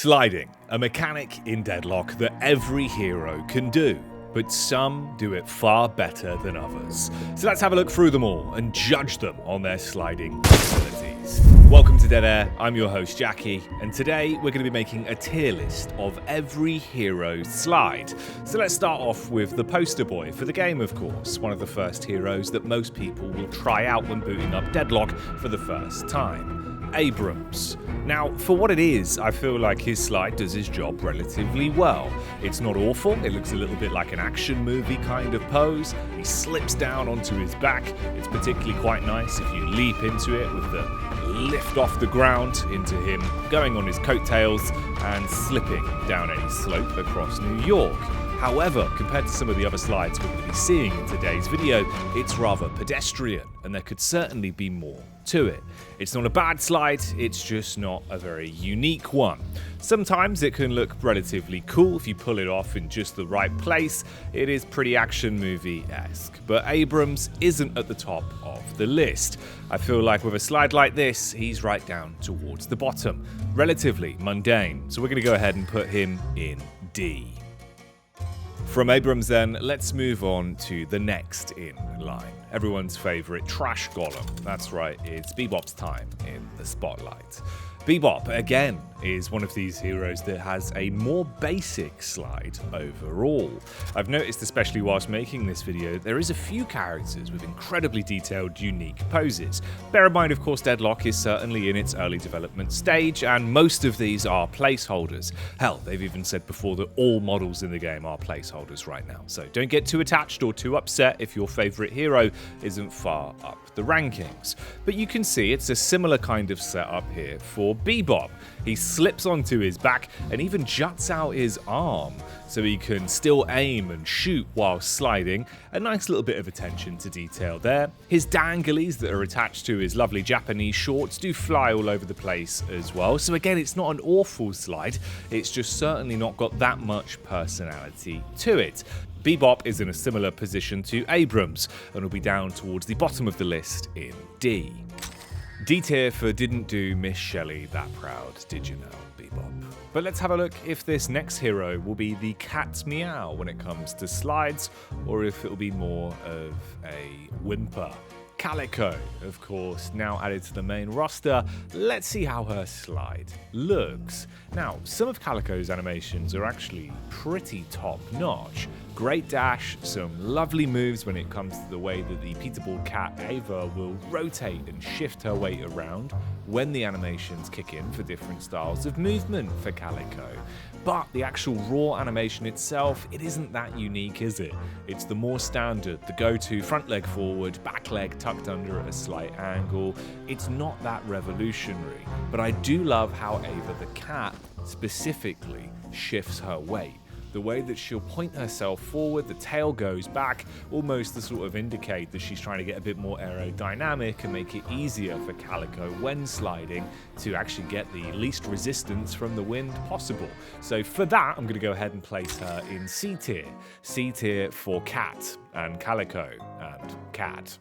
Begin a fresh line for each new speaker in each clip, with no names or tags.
Sliding, a mechanic in Deadlock that every hero can do, but some do it far better than others. So let's have a look through them all and judge them on their sliding abilities. Welcome to Dead Air, I'm your host Jacky, and today we're going to be making a tier list of every hero's slide. So let's start off with the poster boy for the game, of course, one of the first heroes that most people will try out when booting up Deadlock for the first time. Abrams. Now, for what it is, I feel like his slide does his job relatively well. It's not awful, it looks a little bit like an action movie kind of pose. He slips down onto his back. It's particularly quite nice if you leap into it with the lift off the ground into him going on his coattails and slipping down any slope across New York. However, compared to some of the other slides we're going to be seeing in today's video, it's rather pedestrian, and there could certainly be more to it. It's not a bad slide, it's just not a very unique one. Sometimes it can look relatively cool if you pull it off in just the right place. It is pretty action movie-esque, but Abrams isn't at the top of the list. I feel like with a slide like this, he's right down towards the bottom. Relatively mundane, so we're going to go ahead and put him in D. From Abrams then, let's move on to the next in line. Everyone's favourite trash golem. That's right, it's Bebop's time in the spotlight. Bebop, again, is one of these heroes that has a more basic slide overall. I've noticed, especially whilst making this video, there is a few characters with incredibly detailed, unique poses. Bear in mind, of course, Deadlock is certainly in its early development stage, and most of these are placeholders. Hell, they've even said before that all models in the game are placeholders right now, so don't get too attached or too upset if your favourite hero isn't far up the rankings. But you can see it's a similar kind of setup here for Bebop. He slips onto his back and even juts out his arm so he can still aim and shoot while sliding. A nice little bit of attention to detail there. His danglies that are attached to his lovely Japanese shorts do fly all over the place as well. So again, it's not an awful slide, it's just certainly not got that much personality to it. Bebop is in a similar position to Abrams and will be down towards the bottom of the list in D. D tier for didn't do Miss Shelley that proud, did you know, Bebop? But let's have a look if this next hero will be the cat's meow when it comes to slides, or if it'll be more of a whimper. Calico, of course, now added to the main roster. Let's see how her slide looks. Now, some of Calico's animations are actually pretty top-notch. Great dash, some lovely moves when it comes to the way that the Peterball cat Ava will rotate and shift her weight around when the animations kick in for different styles of movement for Calico. But the actual raw animation itself, it isn't that unique, is it? It's the more standard, the go-to front leg forward, back leg tucked under at a slight angle. It's not that revolutionary, but I do love how Ava the cat specifically shifts her weight. The way that she'll point herself forward, the tail goes back, almost to sort of indicate that she's trying to get a bit more aerodynamic and make it easier for Calico when sliding to actually get the least resistance from the wind possible. So for that, I'm going to go ahead and place her in C tier. C tier for cat and Calico and cat.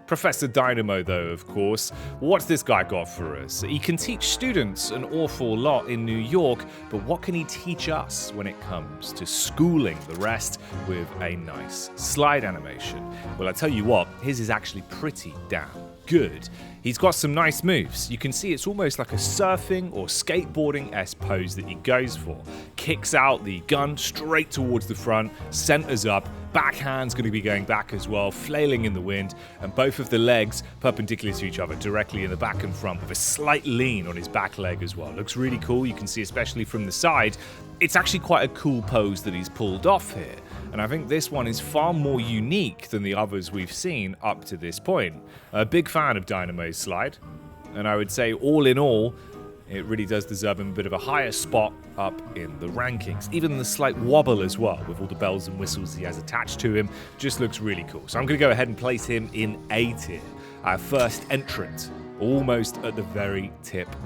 Professor Dynamo, though, of course, what's this guy got for us? He can teach students an awful lot in New York, but what can he teach us when it comes to schooling the rest with a nice slide animation? Well, I tell you what, his is actually pretty damn good. He's got some nice moves. You can see it's almost like a surfing or skateboarding-esque pose that he goes for. Kicks out the gun straight towards the front, centers up, backhand's going to be going back as well, flailing in the wind, and both of the legs perpendicular to each other, directly in the back and front, with a slight lean on his back leg as well. Looks really cool. You can see, especially from the side, it's actually quite a cool pose that he's pulled off here. And I think this one is far more unique than the others we've seen up to this point. A big fan of Dynamo's slide, and I would say all in all, it really does deserve him a bit of a higher spot up in the rankings. Even the slight wobble as well, with all the bells and whistles he has attached to him, just looks really cool. So I'm going to go ahead and place him in A tier, our first entrant, almost at the very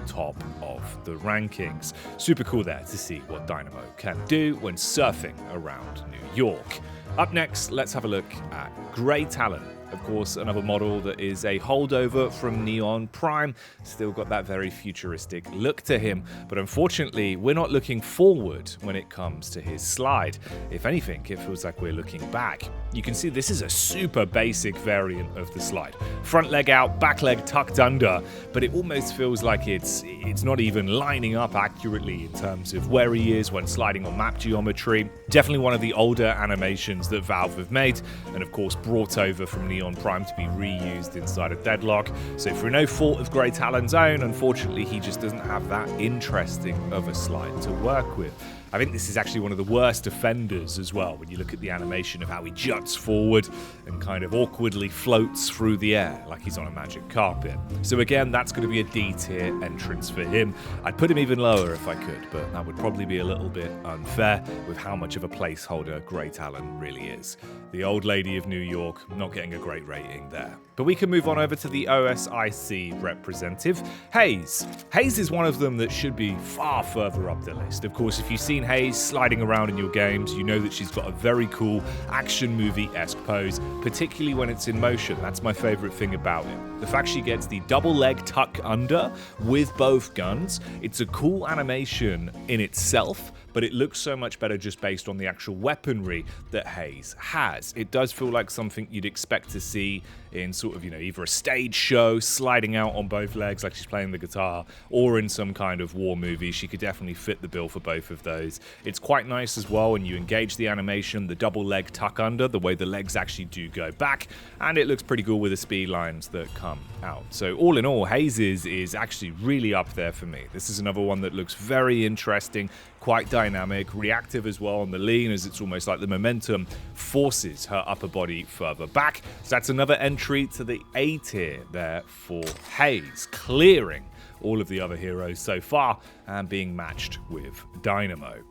top of the rankings. Super cool there to see what Dynamo can do when surfing around New York. Up next, let's have a look at Grey Talon Of course, another model that is a holdover from Neon Prime. Still got that very futuristic look to him, but unfortunately, we're not looking forward when it comes to his slide. If anything, it feels like we're looking back. You can see this is a super basic variant of the slide. Front leg out, back leg tucked under, but it almost feels like it's not even lining up accurately in terms of where he is when sliding on map geometry. Definitely one of the older animations that Valve have made, and of course brought over from Neon Prime to be reused inside of Deadlock. So for no fault of Grey Talon's own, unfortunately he just doesn't have that interesting of a slide to work with. I think this is actually one of the worst offenders as well, when you look at the animation of how he juts forward and kind of awkwardly floats through the air like he's on a magic carpet. So again, that's going to be a D tier entrance for him. I'd put him even lower if I could, but that would probably be a little bit unfair with how much of a placeholder Grey Talon really is. The old lady of New York not getting a great rating there. But we can move on over to the OSIC representative, Haze. Haze is one of them that should be far further up the list. Of course, if you've seen Haze sliding around in your games, you know that she's got a very cool action movie-esque pose, particularly when it's in motion. That's my favorite thing about it. The fact she gets the double leg tuck under with both guns, it's a cool animation in itself, but it looks so much better just based on the actual weaponry that Haze has. It does feel like something you'd expect to see in sort of, either a stage show, sliding out on both legs like she's playing the guitar, or in some kind of war movie. She could definitely fit the bill for both of those. It's quite nice as well when you engage the animation, the double leg tuck under, the way the legs actually do go back, and it looks pretty cool with the speed lines that come out. So all in all, Haze's is actually really up there for me. This is another one that looks very interesting, quite dynamic, reactive as well on the lean, as it's almost like the momentum forces her upper body further back. So that's another entry to the A tier there for Haze, clearing all of the other heroes so far and being matched with Dynamo.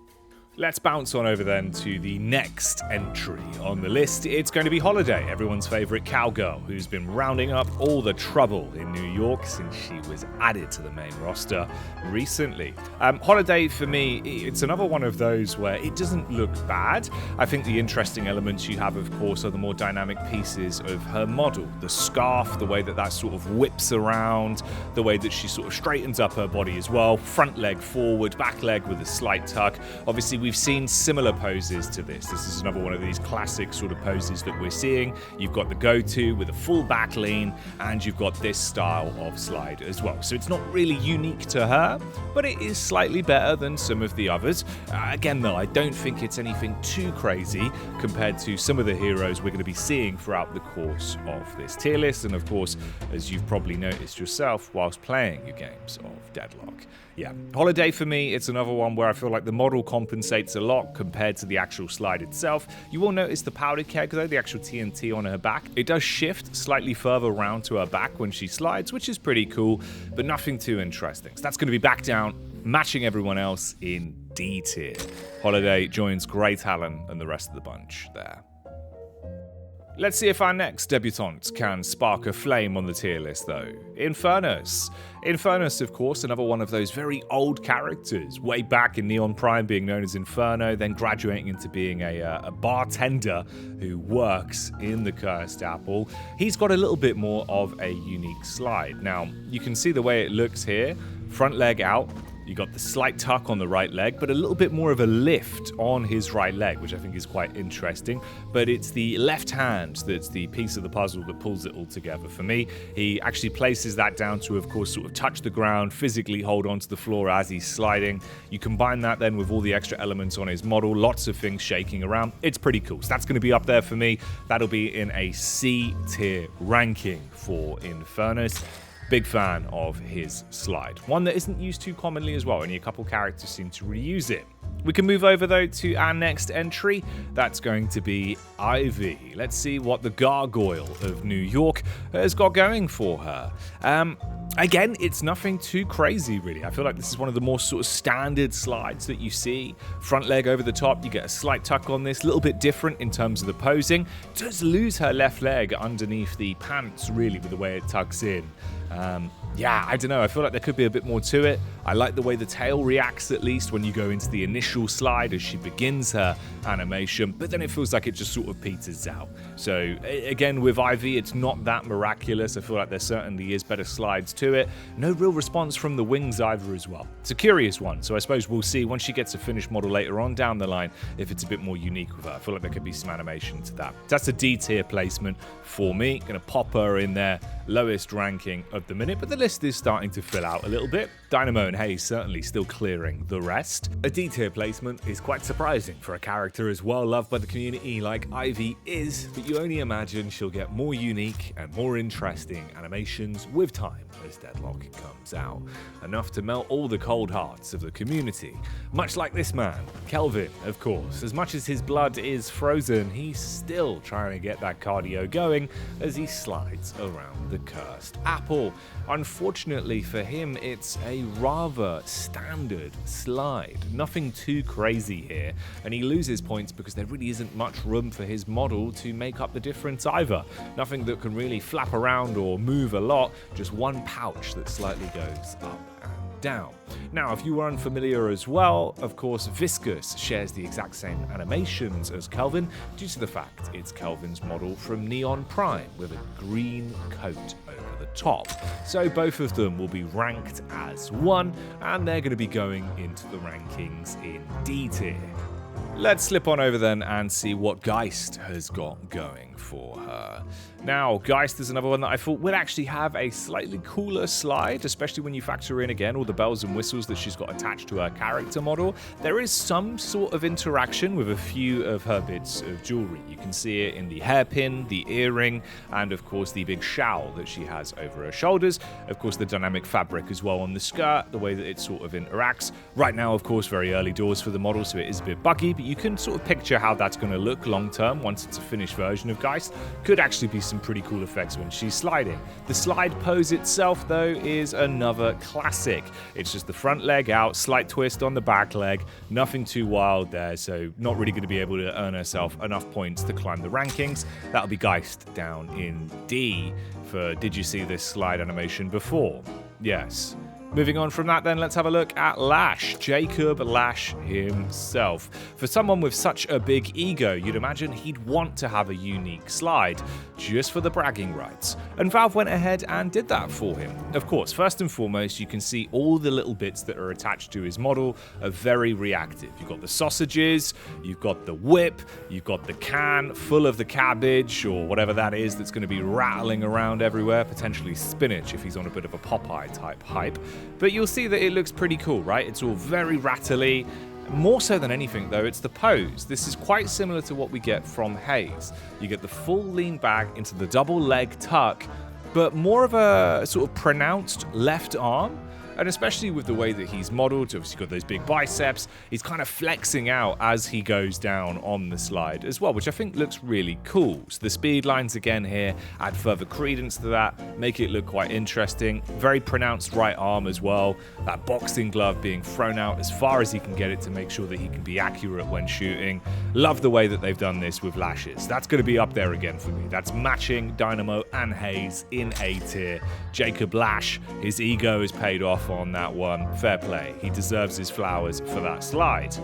Let's bounce on over then to the next entry on the list. It's going to be Holliday, everyone's favourite cowgirl, who's been rounding up all the trouble in New York since she was added to the main roster recently. Holliday, for me, it's another one of those where it doesn't look bad. I think the interesting elements you have, of course, are the more dynamic pieces of her model. The scarf, the way that sort of whips around, the way that she sort of straightens up her body as well. Front leg forward, back leg with a slight tuck. Obviously, we've seen similar poses to this. This is another one of these classic sort of poses that we're seeing. You've got the go-to with a full back lean, and you've got this style of slide as well. So it's not really unique to her, but it is slightly better than some of the others. Again, though, I don't think it's anything too crazy compared to some of the heroes we're going to be seeing throughout the course of this tier list. And of course, as you've probably noticed yourself whilst playing your games of Deadlock. Yeah, Holliday for me, it's another one where I feel like the model compensates a lot compared to the actual slide itself. You will notice the powder keg though, the actual TNT on her back. It does shift slightly further around to her back when she slides, which is pretty cool, but nothing too interesting. So that's going to be back down, matching everyone else in D tier. Holliday joins Grey Talon and the rest of the bunch there. Let's see if our next debutante can spark a flame on the tier list though. Infernus. Infernus, of course, another one of those very old characters, way back in Neon Prime being known as Inferno, then graduating into being a bartender who works in the Cursed Apple. He's got a little bit more of a unique slide. Now, you can see the way it looks here, front leg out. You got the slight tuck on the right leg, but a little bit more of a lift on his right leg, which I think is quite interesting. But it's the left hand that's the piece of the puzzle that pulls it all together for me. He actually places that down to, of course, sort of touch the ground, physically hold onto the floor as he's sliding. You combine that then with all the extra elements on his model, lots of things shaking around. It's pretty cool. So that's going to be up there for me. That'll be in a C tier ranking for Infernus. Big fan of his slide. One that isn't used too commonly as well. Only a couple characters seem to reuse it. We can move over though to our next entry. That's going to be Ivy. Let's see what the gargoyle of New York has got going for her. Again, it's nothing too crazy really. I feel like this is one of the more sort of standard slides that you see. Front leg over the top, you get a slight tuck on this, a little bit different in terms of the posing. Does lose her left leg underneath the pants really with the way it tucks in. Yeah, I don't know. I feel like there could be a bit more to it. I like the way the tail reacts, at least, when you go into the initial slide as she begins her animation, but then it feels like it just sort of peters out. So, again, with Ivy, it's not that miraculous. I feel like there certainly is better slides to it. No real response from the wings either as well. It's a curious one, so I suppose we'll see once she gets a finished model later on down the line if it's a bit more unique with her. I feel like there could be some animation to that. That's a D tier placement for me. Gonna pop her in there, lowest ranking of the minute, but the list is starting to fill out a little bit. Dynamo and Haze certainly still clearing the rest. A D tier placement is quite surprising for a character as well loved by the community like Ivy is, but you only imagine she'll get more unique and more interesting animations with time as Deadlock comes out. Enough to melt all the cold hearts of the community. Much like this man, Kelvin, of course. As much as his blood is frozen, he's still trying to get that cardio going as he slides around the cursed apple. Unfortunately for him, it's a rather standard slide. Nothing too crazy here, and he loses points because there really isn't much room for his model to make up the difference either. Nothing that can really flap around or move a lot, just one pouch that slightly goes up and down. Now, if you were unfamiliar as well, of course, Viscous shares the exact same animations as Kelvin due to the fact it's Kelvin's model from Neon Prime with a green coat over the top. So both of them will be ranked as 1, and they're going to be going into the rankings in D tier. Let's slip on over then and see what Giest has got going for her. Now, Giest is another one that I thought would actually have a slightly cooler slide, especially when you factor in, again, all the bells and whistles that she's got attached to her character model. There is some sort of interaction with a few of her bits of jewelry. You can see it in the hairpin, the earring, and of course the big shawl that she has over her shoulders. Of course, the dynamic fabric as well on the skirt, the way that it sort of interacts. Right now, of course, very early doors for the model, so it is a bit buggy, but you can sort of picture how that's going to look long term once it's a finished version of Giest. Could actually be some pretty cool effects when she's sliding. The slide pose itself, though, is another classic. It's just the front leg out, slight twist on the back leg, nothing too wild there, so not really going to be able to earn herself enough points to climb the rankings. That'll be Giest down in D for Did You See This Slide animation before? Yes. Moving on from that then, let's have a look at Lash, Jacob Lash himself. For someone with such a big ego, you'd imagine he'd want to have a unique slide, just for the bragging rights. And Valve went ahead and did that for him. Of course, first and foremost, you can see all the little bits that are attached to his model are very reactive. You've got the sausages, you've got the whip, you've got the can full of the cabbage, or whatever that is that's going to be rattling around everywhere, potentially spinach if he's on a bit of a Popeye type hype. But you'll see that it looks pretty cool, right? It's all very rattly. More so than anything, though, it's the pose. This is quite similar to what we get from Haze. You get the full lean back into the double leg tuck, but more of a sort of pronounced left arm. And especially with the way that he's modeled, obviously got those big biceps, he's kind of flexing out as he goes down on the slide as well, which I think looks really cool. So the speed lines again here add further credence to that, make it look quite interesting. Very pronounced right arm as well. That boxing glove being thrown out as far as he can get it to make sure that he can be accurate when shooting. Love the way that they've done this with Lashes. That's going to be up there again for me. That's matching Dynamo and Haze in A tier. Jacob Lash, his ego is paid off on that one. Fair play. He deserves his flowers for that slide.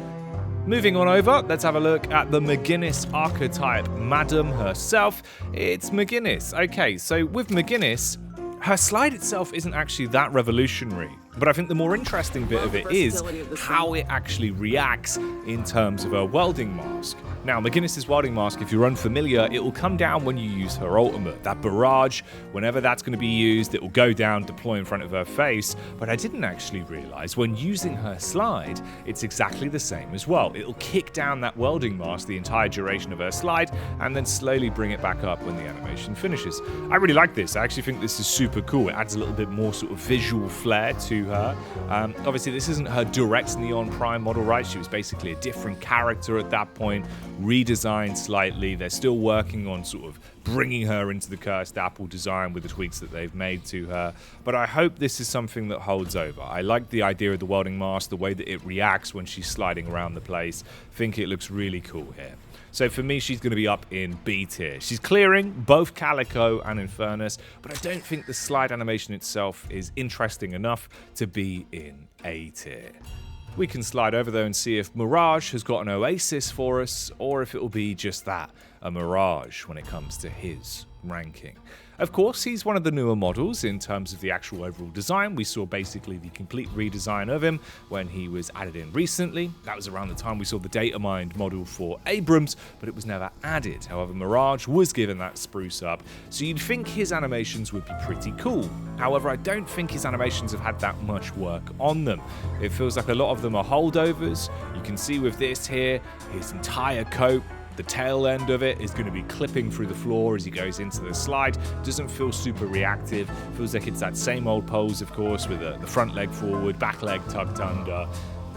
Moving on over, let's have a look at the Mcginnis archetype madam herself. It's Mcginnis. Okay, so with Mcginnis, her slide itself isn't actually that revolutionary, but I think the more interesting bit of it is how it actually reacts in terms of her welding mask. Now, Mcginnis' welding mask, if you're unfamiliar, it will come down when you use her ultimate. That barrage, whenever that's going to be used, it will go down, deploy in front of her face. But I didn't actually realize when using her slide, it's exactly the same as well. It'll kick down that welding mask the entire duration of her slide and then slowly bring it back up when the animation finishes. I really like this. I actually think this is super cool. It adds a little bit more sort of visual flair to her. Obviously, this isn't her direct Neon Prime model, right? She was basically a different character at that point redesigned slightly. They're still working on sort of bringing her into the Cursed Apple design with the tweaks that they've made to her. But I hope this is something that holds over. I like the idea of the welding mask, the way that it reacts when she's sliding around the place. I think it looks really cool here. So for me, she's going to be up in B tier. She's clearing both Calico and Infernus, but I don't think the slide animation itself is interesting enough to be in A tier. We can slide over though and see if Mirage has got an Oasis for us, or if it will be just that, a Mirage when it comes to his ranking. Of course, he's one of the newer models in terms of the actual overall design. We saw basically the complete redesign of him when he was added in recently. That was around the time we saw the data mined model for Abrams, but it was never added. However, Mirage was given that spruce up, so you'd think his animations would be pretty cool. However, I don't think his animations have had that much work on them. It feels like a lot of them are holdovers. You can see with this here, his entire coat, the tail end of it is going to be clipping through the floor as he goes into the slide. Doesn't feel super reactive. Feels like it's that same old pose, of course, with the front leg forward, back leg tucked under.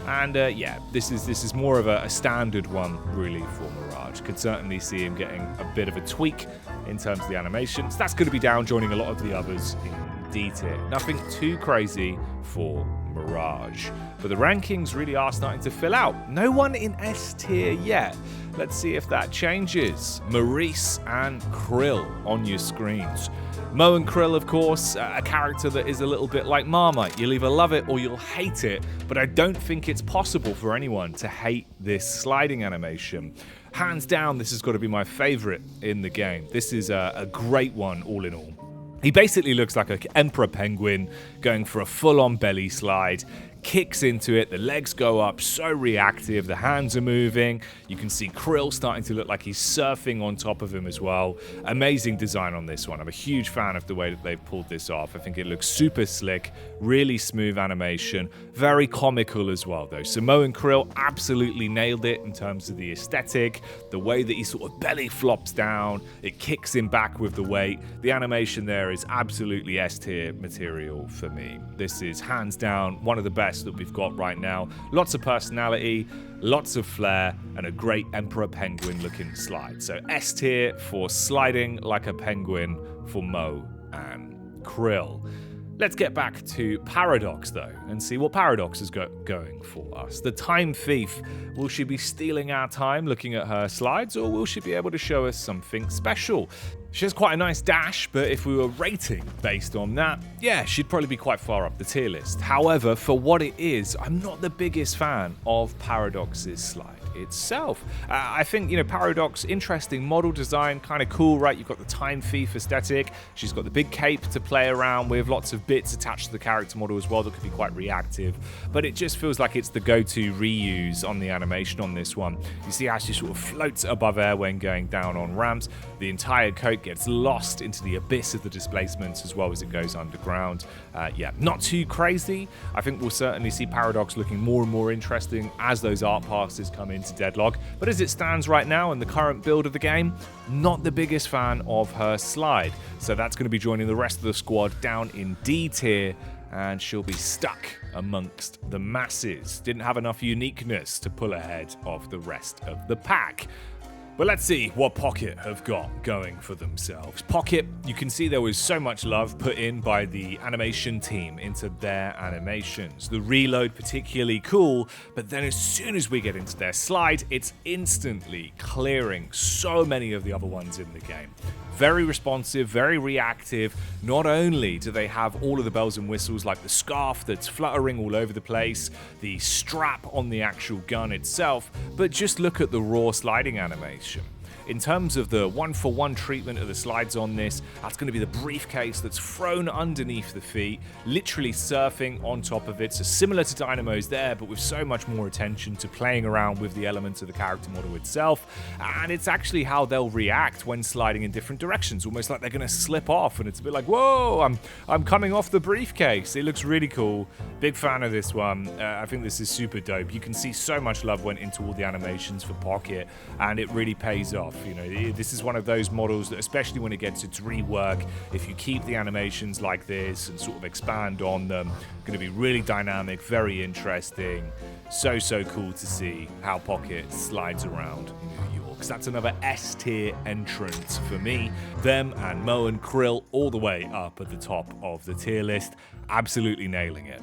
And yeah, this is more of a standard one, really, for Mirage. Could certainly see him getting a bit of a tweak in terms of the animations. That's going to be down, joining a lot of the others in D tier. Nothing too crazy for Mirage. But the rankings really are starting to fill out. No one in S tier yet. Let's see if that changes. Maurice and Krill on your screens. Mo and Krill, of course, a character that is a little bit like Marmite. You'll either love it or you'll hate it, but I don't think it's possible for anyone to hate this sliding animation. Hands down, this has got to be my favorite in the game. This is a great one, all in all. He basically looks like an emperor penguin going for a full-on belly slide. Kicks into it, the legs go up, so reactive, the hands are moving. You can see Krill starting to look like he's surfing on top of him as well. Amazing design on this one. I'm a huge fan of the way that they've pulled this off. I think it looks super slick, really smooth animation, very comical as well though. So Mo and Krill absolutely nailed it in terms of the aesthetic, the way that he sort of belly flops down, it kicks him back with the weight. The animation there is absolutely S tier material for me. This is hands down one of the best that we've got right now. Lots of personality, lots of flair, and a great emperor penguin looking slide. So S tier for sliding like a penguin for Mo and Krill. Let's get back to Paradox though and see what Paradox is going for us. The Time Thief. Will she be stealing our time looking at her slides, or will she be able to show us something special? She has quite a nice dash, but if we were rating based on that, yeah, she'd probably be quite far up the tier list. However, for what it is, I'm not the biggest fan of Paradox's slide itself. I think, you know, Paradox, interesting model design, kind of cool, right? You've got the Time Thief aesthetic. She's got the big cape to play around with, lots of bits attached to the character model as well that could be quite reactive. But it just feels like it's the go-to reuse on the animation on this one. You see how she sort of floats above air when going down on ramps. The entire coat gets lost into the abyss of the displacements as well as it goes underground. Yeah, not too crazy. I think we'll certainly see Paradox looking more and more interesting as those art passes come into Deadlock. But as it stands right now in the current build of the game, not the biggest fan of her slide. So that's going to be joining the rest of the squad down in D tier, and she'll be stuck amongst the masses. Didn't have enough uniqueness to pull ahead of the rest of the pack. But let's see what Pocket have got going for themselves. Pocket, you can see there was so much love put in by the animation team into their animations. The reload particularly cool, but then as soon as we get into their slide, it's instantly clearing so many of the other ones in the game. Very responsive, very reactive. Not only do they have all of the bells and whistles like the scarf that's fluttering all over the place, the strap on the actual gun itself, but just look at the raw sliding animation. In terms of the one-for-one treatment of the slides on this, that's going to be the briefcase that's thrown underneath the feet, literally surfing on top of it. So similar to Dynamo's there, but with so much more attention to playing around with the elements of the character model itself. And it's actually how they'll react when sliding in different directions, almost like they're going to slip off. And it's a bit like, whoa, I'm coming off the briefcase. It looks really cool. Big fan of this one. I think this is super dope. You can see so much love went into all the animations for Pocket, and it really pays off. You know, this is one of those models that, especially when it gets its rework, if you keep the animations like this and sort of expand on them, going to be really dynamic, very interesting. So cool to see how Pocket slides around New York. because that's another S tier entrance for me. Them and Mo and Krill all the way up at the top of the tier list, absolutely nailing it.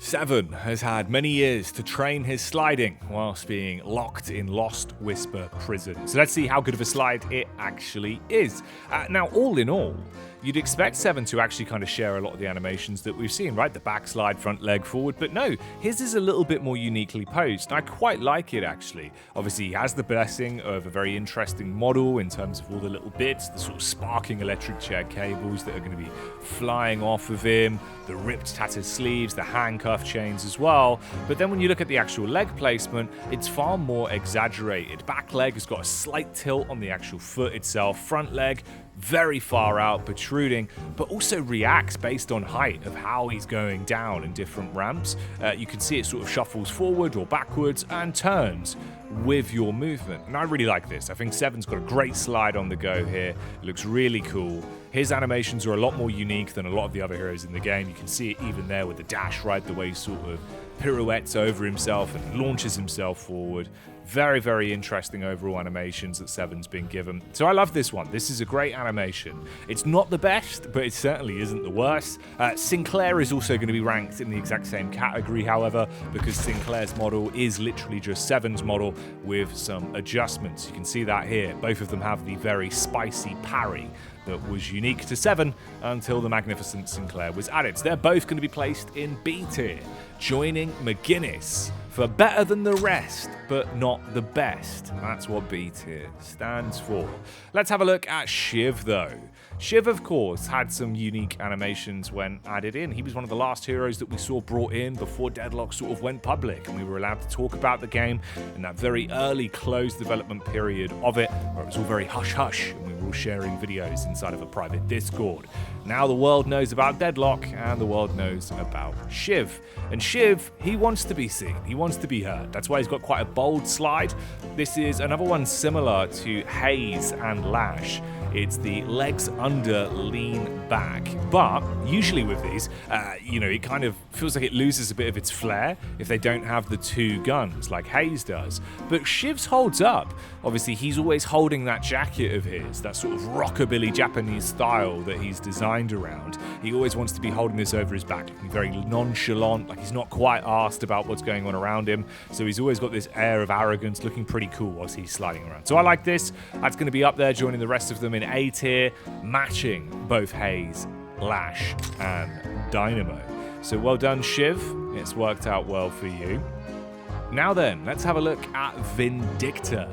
7 has had many years to train his sliding whilst being locked in Lost Whisper prison. So let's see how good of a slide it actually is. Now, all in all, you'd expect 7 to actually kind of share a lot of the animations that we've seen, right? The backslide, front leg forward, but no, his is a little bit more uniquely posed. I quite like it, actually. Obviously, he has the blessing of a very interesting model in terms of all the little bits, the sort of sparking electric chair cables that are going to be flying off of him, the ripped tattered sleeves, the handcuff chains as well. But then when you look at the actual leg placement, it's far more exaggerated. Back leg has got a slight tilt on the actual foot itself. Front leg, very far out, protruding, but also reacts based on height of how he's going down in different ramps. You can see it sort of shuffles forward or backwards and turns with your movement. And I really like this. I think 7's got a great slide on the go here. It looks really cool. His animations are a lot more unique than a lot of the other heroes in the game. You can see it even there with the dash, right? The way he sort of pirouettes over himself and launches himself forward. Very, very interesting overall animations that 7's been given. So I love this one. This is a great animation. It's not the best, but it certainly isn't the worst. Sinclair is also going to be ranked in the exact same category, however, because Sinclair's model is literally just 7's model with some adjustments. You can see that here. Both of them have the very spicy parry that was unique to 7 until the Magnificent Sinclair was added. So they're both going to be placed in B tier, joining Mcginnis for better than the rest, but not the best. That's what B tier stands for. Let's have a look at Shiv, though. Shiv, of course, had some unique animations when added in. He was one of the last heroes that we saw brought in before Deadlock sort of went public, and we were allowed to talk about the game in that very early closed development period of it, where it was all very hush-hush, and we were all sharing videos inside of a private Discord. Now the world knows about Deadlock, and the world knows about Shiv. And Shiv, he wants to be seen. He wants to be heard. That's why he's got quite a bold slide. This is another one similar to Haze and Lash. It's the legs under, lean back. But usually with these, it kind of feels like it loses a bit of its flair if they don't have the two guns like Haze does. But Shiv's holds up. Obviously, he's always holding that jacket of his, that sort of rockabilly Japanese style that he's designed around. He always wants to be holding this over his back, looking very nonchalant, like he's not quite asked about what's going on around him. So he's always got this air of arrogance, looking pretty cool whilst he's sliding around. So I like this. That's going to be up there, joining the rest of them in A tier, matching both Haze, Lash, and Dynamo. So well done, Shiv. It's worked out well for you. Now then, let's have a look at Vindicita.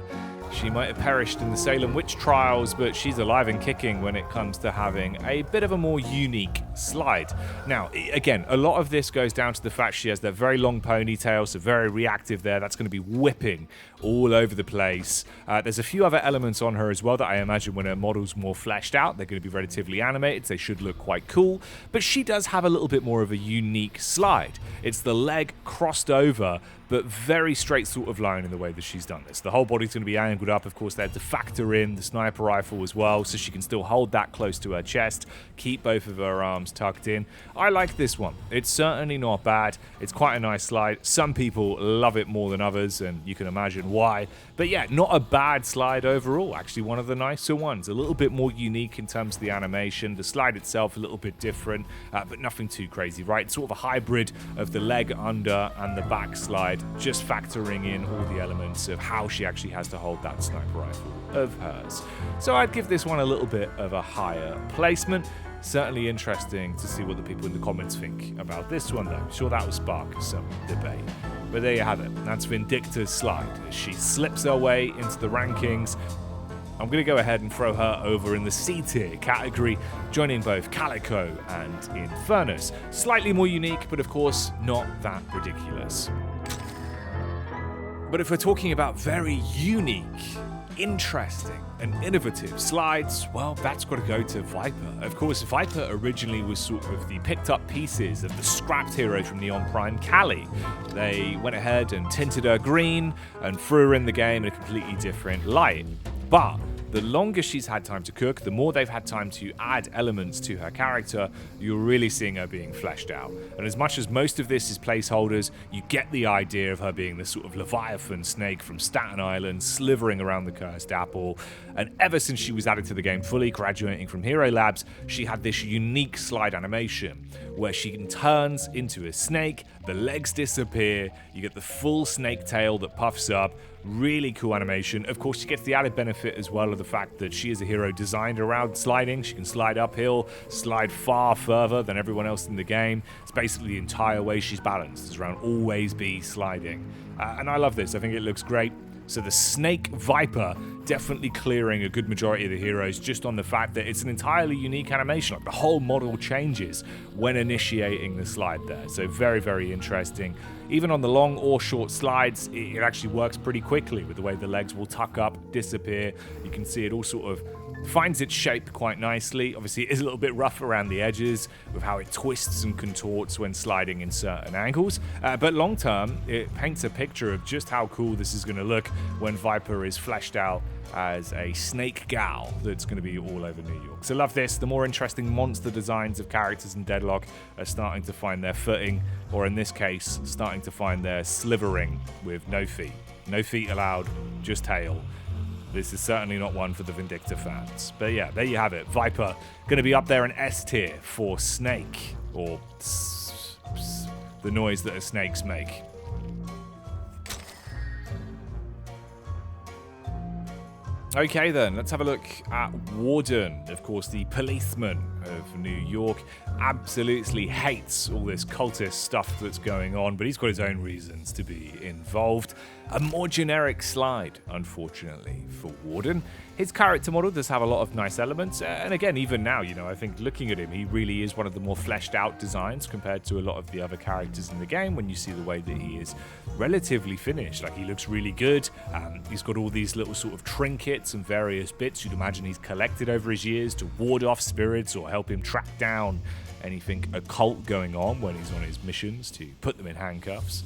She might have perished in the Salem witch trials, but she's alive and kicking when it comes to having a bit of a more unique slide. Now, again, a lot of this goes down to the fact she has that very long ponytail, so very reactive there. That's going to be whipping all over the place. There's a few other elements on her as well that I imagine when her model's more fleshed out, they're going to be relatively animated. So they should look quite cool, but she does have a little bit more of a unique slide. It's the leg crossed over, but very straight sort of line in the way that she's done this. The whole body's going to be angled up. Of course, they had to factor in the sniper rifle as well, so she can still hold that close to her chest, keep both of her arms tucked in. I like this one. It's certainly not bad. It's quite a nice slide. Some people love it more than others, and you can imagine why. But yeah, not a bad slide overall. Actually, one of the nicer ones. A little bit more unique in terms of the animation. The slide itself a little bit different, but nothing too crazy, right? It's sort of a hybrid of the leg under and the back slide, just factoring in all the elements of how she actually has to hold that sniper rifle of hers. So I'd give this one a little bit of a higher placement. Certainly interesting to see what the people in the comments think about this one, though. I'm sure that will spark some debate. But there you have it. That's Vindicita's slide as she slips her way into the rankings. I'm going to go ahead and throw her over in the C tier category, joining both Calico and Infernus. Slightly more unique, but of course not that ridiculous. But if we're talking about very unique, interesting, and innovative slides, well, that's got to go to Vyper. Of course, Vyper originally was sort of the picked up pieces of the scrapped hero from Neon Prime, Callie. They went ahead and tinted her green and threw her in the game in a completely different light. But the longer she's had time to cook, the more they've had time to add elements to her character, you're really seeing her being fleshed out. And as much as most of this is placeholders, you get the idea of her being this sort of Leviathan snake from Staten Island, slithering around the cursed apple. And ever since she was added to the game fully, graduating from Hero Labs, she had this unique slide animation where she turns into a snake, the legs disappear, you get the full snake tail that puffs up. Really cool animation. Of course, she gets the added benefit as well of the fact that she is a hero designed around sliding. She can slide uphill, slide far further than everyone else in the game. It's basically the entire way she's balanced. It's around always be sliding. And I love this. I think it looks great. So the Snake Vyper definitely clearing a good majority of the heroes just on the fact that it's an entirely unique animation. Like the whole model changes when initiating the slide there. So very, very interesting. Even on the long or short slides, it actually works pretty quickly with the way the legs will tuck up, disappear. You can see it all sort of finds its shape quite nicely. Obviously, it is a little bit rough around the edges with how it twists and contorts when sliding in certain angles. But long term, it paints a picture of just how cool this is going to look when Vyper is fleshed out as a snake gal that's going to be all over New York. So love this. The more interesting monster designs of characters in Deadlock are starting to find their footing, or in this case, starting to find their slithering with no feet. No feet allowed, just tail. This is certainly not one for the Vindicita fans. But yeah, there you have it. Vyper going to be up there in S tier for snake, or the noise that snakes make. Okay then, let's have a look at Warden, of course the policeman of New York. Absolutely hates all this cultist stuff that's going on, but he's got his own reasons to be involved. A more generic slide, unfortunately, for Warden. His character model does have a lot of nice elements, and again, even now, you know, I think looking at him, he really is one of the more fleshed out designs compared to a lot of the other characters in the game when you see the way that he is relatively finished. Like, he looks really good. He's got all these little sort of trinkets and various bits you'd imagine he's collected over his years to ward off spirits or help him track down anything occult going on when he's on his missions to put them in handcuffs.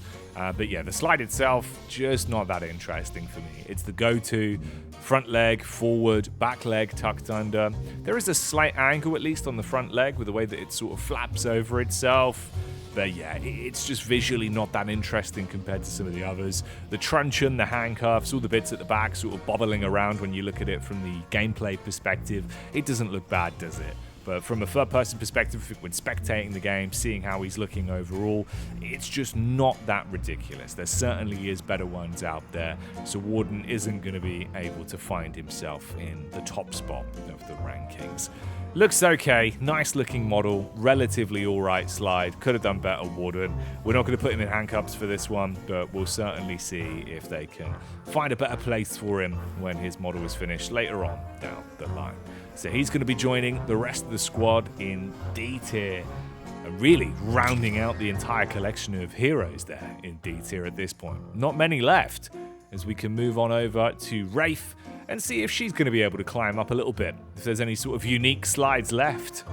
But yeah, the slide itself, just not that interesting for me. It's the go-to front leg, forward, back leg tucked under. There is a slight angle, at least on the front leg, with the way that it sort of flaps over itself. But yeah, it's just visually not that interesting compared to some of the others. The truncheon, the handcuffs, all the bits at the back sort of bobbling around when you look at it from the gameplay perspective. It doesn't look bad, does it? But from a third-person perspective, when spectating the game, seeing how he's looking overall, it's just not that ridiculous. There certainly is better ones out there, so Warden isn't going to be able to find himself in the top spot of the rankings. Looks okay, nice-looking model, relatively alright slide. Could have done better, Warden. We're not going to put him in handcuffs for this one, but we'll certainly see if they can find a better place for him when his model is finished later on down the line. So he's going to be joining the rest of the squad in D tier, really rounding out the entire collection of heroes there in D tier at this point. Not many left, as we can move on over to Wraith and see if she's going to be able to climb up a little bit, if there's any sort of unique slides left.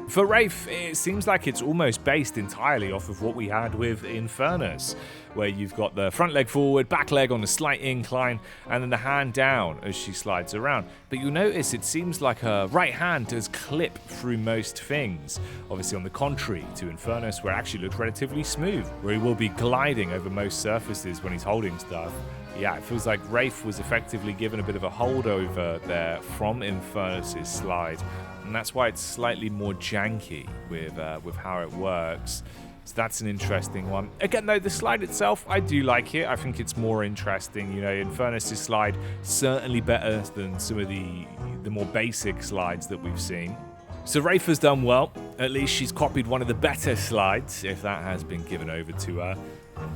For Wraith, it seems like it's almost based entirely off of what we had with Infernus, where you've got the front leg forward, back leg on a slight incline, and then the hand down as she slides around. But you'll notice it seems like her right hand does clip through most things. Obviously on the contrary to Infernus, where it actually looks relatively smooth, where he will be gliding over most surfaces when he's holding stuff. Yeah, it feels like Wraith was effectively given a bit of a holdover there from Infernus' slide, and that's why it's slightly more janky with how it works. So that's an interesting one. Again, though, the slide itself, I do like it. I think it's more interesting. You know, Infernus' slide certainly better than some of the more basic slides that we've seen. So Wraith has done well. At least she's copied one of the better slides, if that has been given over to her.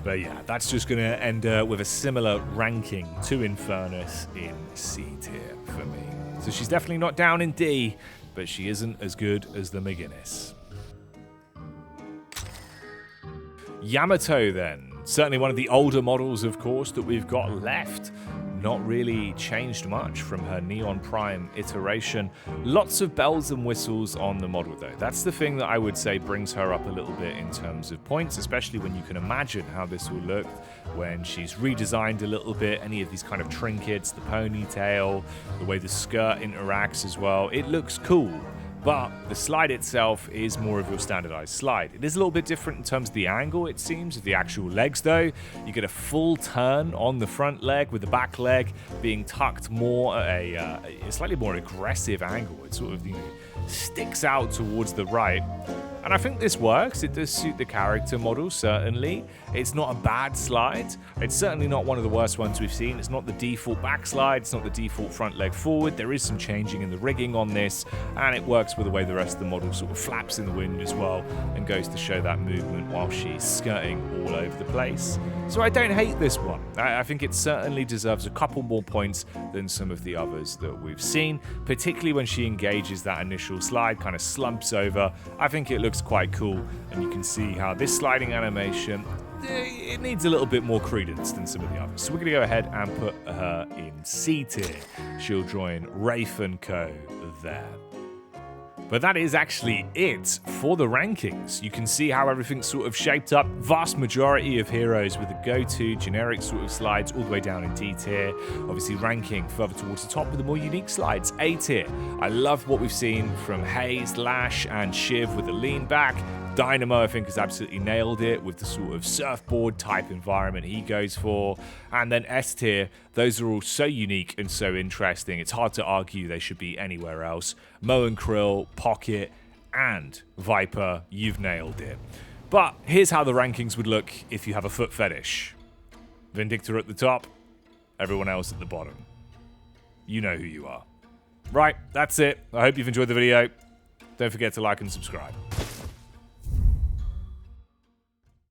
But yeah, that's just going to end with a similar ranking to Infernus in C tier for me. So she's definitely not down in D, but she isn't as good as the Mcginnis. Yamato then. Certainly one of the older models, of course, that we've got left. not really changed much from her Neon Prime iteration. Lots of bells and whistles on the model though. That's the thing that I would say brings her up a little bit in terms of points, especially when you can imagine how this will look when she's redesigned a little bit. Any of these kind of trinkets, the ponytail, the way the skirt interacts as well. It looks cool. But the slide itself is more of your standardized slide. It is a little bit different in terms of the angle, it seems, of the actual legs though. You get a full turn on the front leg with the back leg being tucked more at a slightly more aggressive angle. It sort of sticks out towards the right. And I think this works. It does suit the character model, certainly. It's not a bad slide. It's certainly not one of the worst ones we've seen. It's not the default back slide. It's not the default front leg forward. There is some changing in the rigging on this, and it works with the way the rest of the model sort of flaps in the wind as well and goes to show that movement while she's skirting all over the place. So I don't hate this one. I think it certainly deserves a couple more points than some of the others that we've seen, particularly when she engages that initial slide, kind of slumps over. I think it looks quite cool, and you can see how this sliding animation, it needs a little bit more credence than some of the others. So we're going to go ahead and put her in C tier. She'll join Wraith and co there. But that is actually it for the rankings. You can see how everything's sort of shaped up. Vast majority of heroes with the go-to generic sort of slides all the way down in D tier. Obviously ranking further towards the top with the more unique slides, A tier. I love what we've seen from Haze, Lash, and Shiv with the lean back. Dynamo, I think, has absolutely nailed it with the sort of surfboard type environment he goes for. And then S tier, those are all so unique and so interesting. It's hard to argue they should be anywhere else. Mo and Krill, Pocket, and Vyper, you've nailed it. But here's how the rankings would look if you have a foot fetish. Vindicita at the top, everyone else at the bottom. You know who you are. Right, that's it. I hope you've enjoyed the video. Don't forget to like and subscribe.